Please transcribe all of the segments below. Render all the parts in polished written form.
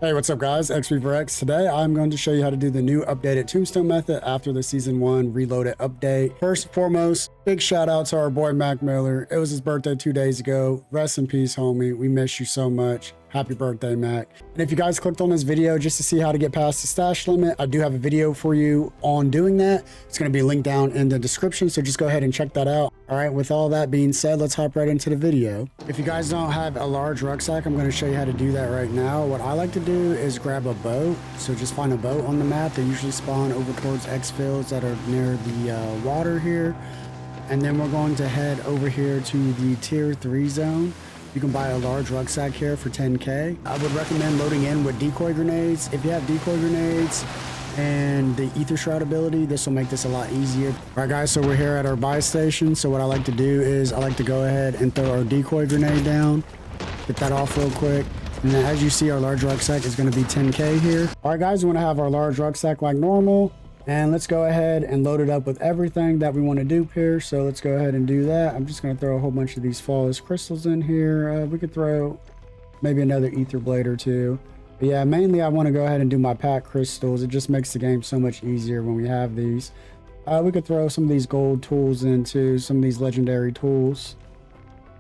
Hey, what's up guys? XP4X. Today I'm going to show you how to do the new updated Tombstone method after the Season 1 Reloaded update. First and foremost, big shout out to our boy Mac Miller. It was his birthday 2 days ago. Rest in peace, homie. We miss you so much. Happy birthday, Mac. And if you guys clicked on this video just to see how to get past the stash limit, I do have a video for you on doing that. It's going to be linked down in the description, so just go ahead and check that out. All right, with all that being said, let's hop right into the video. If you guys don't have a large rucksack, I'm going to show you how to do that right now. What I like to do is grab a boat. So just find a boat on the map. They usually spawn over towards X fields that are near the water here. And then we're going to head over here to the tier 3 zone. You can buy a large rucksack here for 10K. I would recommend loading in with decoy grenades. If you have decoy grenades and the ether shroud ability, this will make this a lot easier. All right guys, so we're here at our buy station. So what I like to do is I like to go ahead and throw our decoy grenade down, get that off real quick. And then as you see, our large rucksack is going to be 10K here. All right guys, we want to have our large rucksack like normal. And let's go ahead and load it up with everything that we want to dupe here. So let's go ahead and do that. I'm just going to throw a whole bunch of these flawless crystals in here. We could throw maybe another ether blade or two. But yeah, mainly I want to go ahead and do my pack crystals. It just makes the game so much easier when we have these. We could throw some of these gold tools into some of these legendary tools.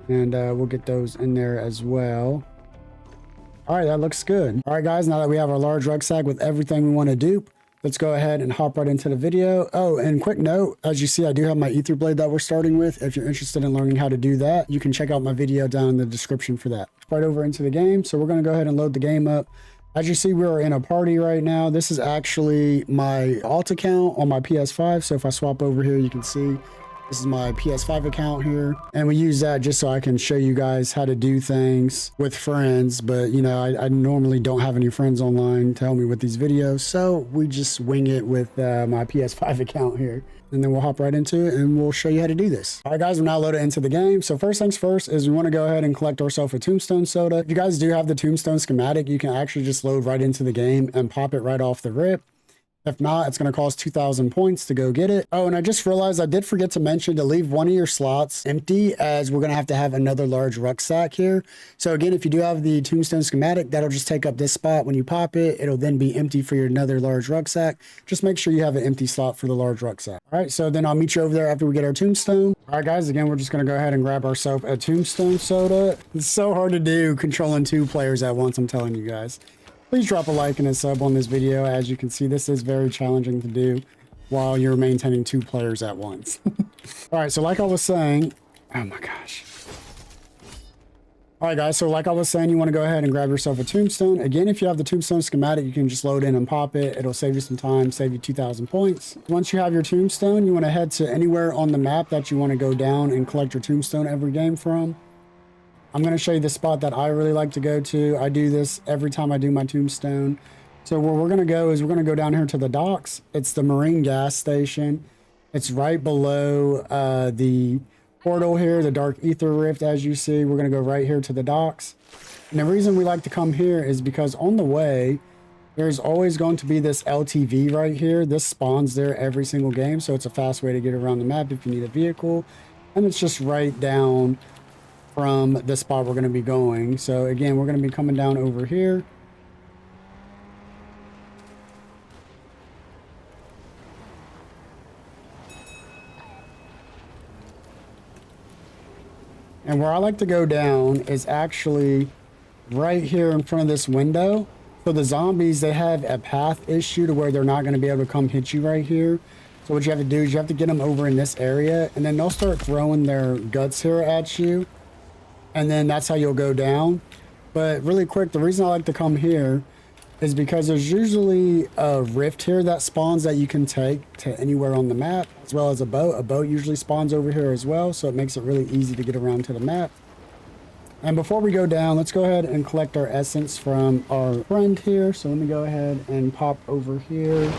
And we'll get those in there as well. All right, that looks good. All right, guys, now that we have our large rucksack with everything we want to dupe, let's go ahead and hop right into the video. Oh, and quick note, as you see, I do have my ether blade that we're starting with. If you're interested in learning how to do that, you can check out my video down in the description for that. Right over into the game. So we're going to go ahead and load the game up. As you see, we're in a party right now. This is actually my alt account on my PS5. So if I swap over here, you can see this is my PS5 account here. And we use that just so I can show you guys how to do things with friends. But, you know, I normally don't have any friends online to help me with these videos. So we just wing it with my PS5 account here. And then we'll hop right into it and we'll show you how to do this. All right, guys, we're now loaded into the game. So first things first is we want to go ahead and collect ourselves a Tombstone soda. If you guys do have the Tombstone schematic, you can actually just load right into the game and pop it right off the rip. If not, it's going to cost 2,000 points to go get it. Oh, and I just realized I did forget to mention to leave one of your slots empty, as we're going to have another large rucksack here. So again, if you do have the Tombstone schematic, that'll just take up this spot. When you pop it, it'll then be empty for your another large rucksack. Just make sure you have an empty slot for the large rucksack. All right, so then I'll meet you over there after we get our Tombstone. All right, guys, again, we're just going to go ahead and grab ourselves a Tombstone soda. It's so hard to do controlling 2 players at once, I'm telling you guys. Please drop a like and a sub on this video. As you can see, this is very challenging to do while you're maintaining 2 players at once. All right, so like I was saying, oh my gosh. All right, guys, so like I was saying, you want to go ahead and grab yourself a Tombstone. Again, if you have the Tombstone schematic, you can just load in and pop it. It'll save you some time, save you 2,000 points. Once you have your Tombstone, you want to head to anywhere on the map that you want to go down and collect your Tombstone every game from. I'm going to show you the spot that I really like to go to. I do this every time I do my Tombstone. So where we're going to go is we're going to go down here to the docks. It's the Marine gas station. It's right below the portal here, the Dark Ether Rift, as you see. We're going to go right here to the docks. And the reason we like to come here is because on the way, there's always going to be this LTV right here. This spawns there every single game. So it's a fast way to get around the map if you need a vehicle. And it's just right down from the spot we're going to be going. So again, we're going to be coming down over here. And where I like to go down is actually right here in front of this window. So the zombies, they have a path issue to where they're not going to be able to come hit you right here. So what you have to do is you have to get them over in this area, and then they'll start throwing their guts here at you. And then that's how you'll go down. But really quick, the reason I like to come here is because there's usually a rift here that spawns that you can take to anywhere on the map, as well as a boat. A boat usually spawns over here as well, so it makes it really easy to get around to the map. And before we go down, let's go ahead and collect our essence from our friend here. So let me go ahead and pop over here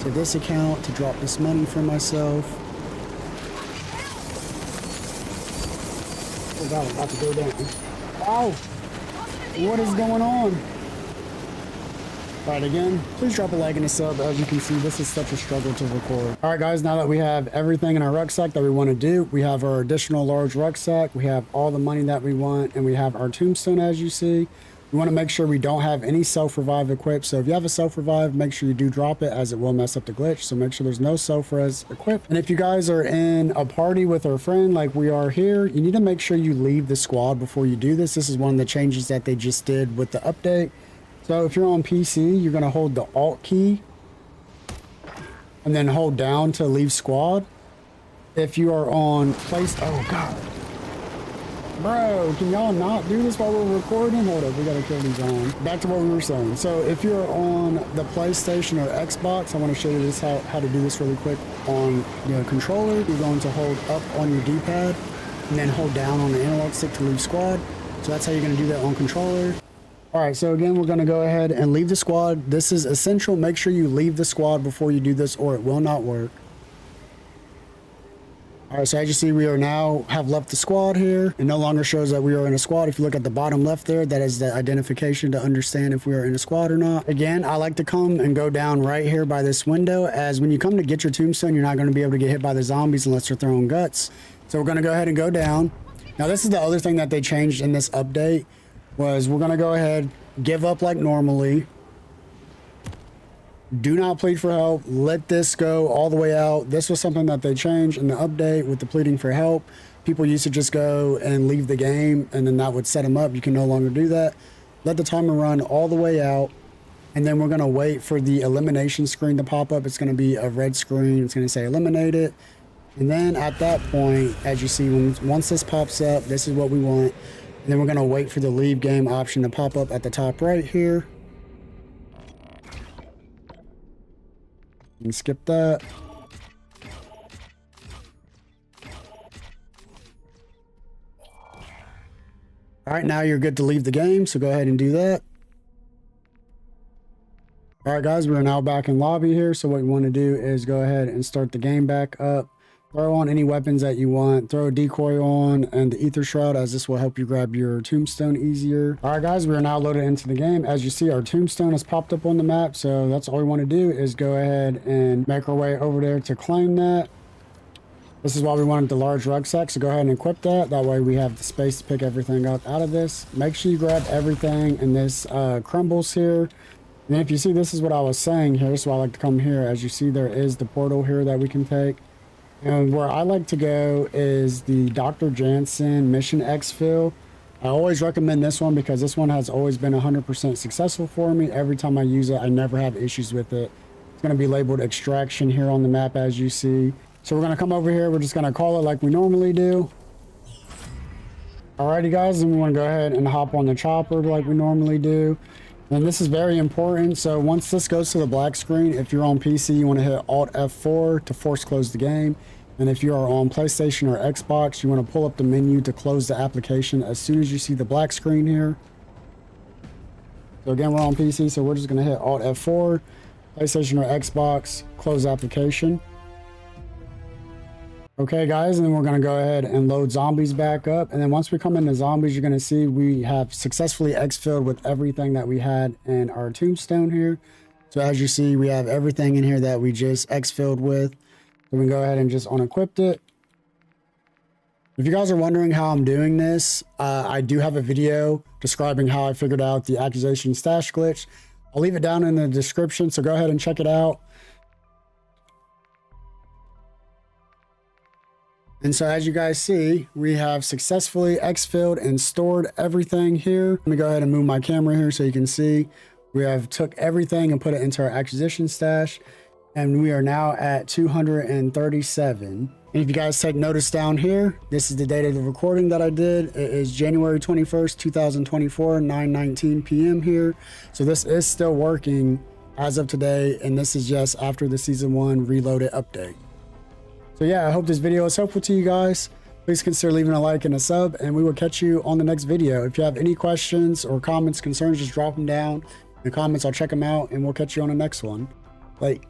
to this account to drop this money for myself. Oh God, I'm about to go down. Wow! What is going on? Alright, again, please drop a like and a sub. As you can see, this is such a struggle to record. Alright guys, now that we have everything in our rucksack that we want to do, we have our additional large rucksack, we have all the money that we want, and we have our Tombstone, as you see. We want to make sure we don't have any self-revive equipped. So if you have a self-revive, make sure you do drop it, as it will mess up the glitch. So make sure there's no self-res equipped. And if you guys are in a party with a friend like we are here, you need to make sure you leave the squad before you do this. This is one of the changes that they just did with the update. So if you're on PC, you're going to hold the Alt key and then hold down to leave squad. If you are on oh God. Bro, can y'all not do this while we're recording? Hold up, we gotta kill these on. Back to what we were saying. So if you're on the PlayStation or Xbox, I want to show you this how to do this really quick on the controller. You're going to hold up on your D-pad and then hold down on the analog stick to leave squad. So that's how you're gonna do that on controller. All right, so again, we're gonna go ahead and leave the squad. This is essential. Make sure you leave the squad before you do this or it will not work. All right, so as you see, we are now have left the squad here. It no longer shows that we are in a squad. If you look at the bottom left there, that is the identification to understand if we are in a squad or not. Again, I like to come and go down right here by this window, as when you come to get your tombstone, you're not going to be able to get hit by the zombies unless you're throwing guts. So we're going to go ahead and go down. Now, this is the other thing that they changed in this update, was we're going to go ahead, give up like normally. Do not plead for help. Let this go all the way out. This was something that they changed in the update with the pleading for help. People used to just go and leave the game, and then that would set them up. You can no longer do that. Let the timer run all the way out, and then we're going to wait for the elimination screen to pop up. It's going to be a red screen. It's going to say eliminated. And then at that point, as you see, once this pops up, this is what we want. And then we're going to wait for the leave game option to pop up at the top right here. And skip that. All right, now you're good to leave the game, so go ahead and do that. All right, guys, we're now back in lobby here. So what we want to do is go ahead and start the game back up. Throw on any weapons that you want. Throw a decoy on and the Aether Shroud, as this will help you grab your tombstone easier. All right, guys, we're now loaded into the game. As you see, our tombstone has popped up on the map. So that's all we want to do is go ahead and make our way over there to claim that. This is why we wanted the large rucksack. So go ahead and equip that. That way we have the space to pick everything up out of this. Make sure you grab everything in this crumbles here. And if you see, this is what I was saying here. So I like to come here. As you see, there is the portal here that we can take. And where I like to go is the Dr. Jansen Mission Exfil. I always recommend this one because this one has always been 100% successful for me. Every time I use it, I never have issues with it. It's going to be labeled extraction here on the map, as you see. So we're going to come over here. We're just going to call it like we normally do. Alrighty, guys, and we want to go ahead and hop on the chopper like we normally do. And this is very important. So once this goes to the black screen, if you're on PC, you want to hit Alt F4 to force close the game. And if you are on PlayStation or Xbox, you want to pull up the menu to close the application as soon as you see the black screen here. So again, we're on PC, so we're just going to hit Alt F4, PlayStation or Xbox, close application. Okay, guys, and then we're going to go ahead and load zombies back up. And then once we come into zombies, you're going to see we have successfully exfilled with everything that we had in our tombstone here. So as you see, we have everything in here that we just exfilled with. So we can go ahead and just unequip it. If you guys are wondering how I'm doing this, I do have a video describing how I figured out the accusation stash glitch. I'll leave it down in the description, so go ahead and check it out. And so as you guys see, we have successfully exfilled and stored everything here. Let me go ahead and move my camera here so you can see. We have took everything and put it into our acquisition stash. And we are now at 237. And if you guys take notice down here, this is the date of the recording that I did. It is January 21st, 2024, 9:19 p.m. here. So this is still working as of today. And this is just after the Season 1 Reloaded update. So yeah, I hope this video is helpful to you guys. Please consider leaving a like and a sub, and we will catch you on the next video. If you have any questions or comments, concerns, just drop them down in the comments. I'll check them out, and we'll catch you on the next one. Bye.